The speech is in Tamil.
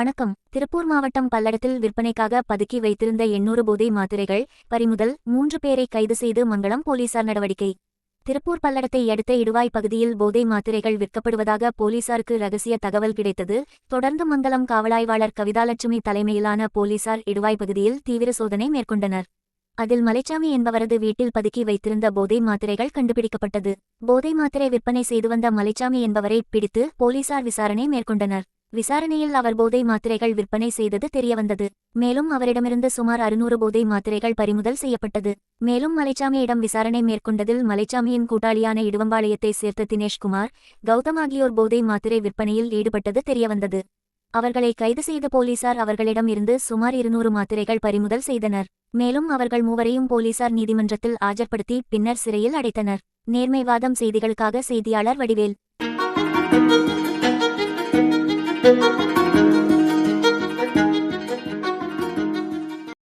வணக்கம். திருப்பூர் மாவட்டம் பல்லடத்தில் விற்பனைக்காக பதுக்கி வைத்திருந்த 800 போதை மாத்திரைகள் பறிமுதல். 3 பேரை கைது செய்து மங்களம் போலீசார் நடவடிக்கை. திருப்பூர் பல்லடத்தை அடுத்த இடுவாய் பகுதியில் போதை மாத்திரைகள் விற்கப்படுவதாக போலீசாருக்கு ரகசிய தகவல் கிடைத்தது. தொடர்ந்து மங்களம் காவலாய்வாளர் கவிதாலட்சுமி தலைமையிலான போலீசார் இடுவாய் பகுதியில் தீவிர சோதனை மேற்கொண்டனர். அதில் மலைச்சாமி என்பவரது வீட்டில் பதுக்கி வைத்திருந்த போதை மாத்திரைகள் கண்டுபிடிக்கப்பட்டது. போதை மாத்திரை விற்பனை செய்து வந்த மலைச்சாமி என்பவரை பிடித்து போலீசார் விசாரணை மேற்கொண்டனர். விசாரணையில் அவர் போதை மாத்திரைகள் விற்பனை செய்தது தெரியவந்தது. மேலும் அவரிடமிருந்து சுமார் 600 போதை மாத்திரைகள் பறிமுதல் செய்யப்பட்டது. மேலும் மலைச்சாமியிடம் விசாரணை மேற்கொண்டதில் மலைச்சாமியின் கூட்டாளியான இடுவம்பாளையத்தை சேர்த்த தினேஷ்குமார், கௌதம் ஆகியோர் போதை மாத்திரை விற்பனையில் ஈடுபட்டது தெரியவந்தது. அவர்களை கைது செய்த போலீசார் அவர்களிடம் இருந்து சுமார் 200 மாத்திரைகள் பறிமுதல் செய்தனர். மேலும் அவர்கள் மூவரையும் போலீசார் நீதிமன்றத்தில் ஆஜர்படுத்தி பின்னர் சிறையில் அடைத்தனர். நேர்மைவாதம் செய்திகளுக்காக செய்தியாளர் வடிவேல்.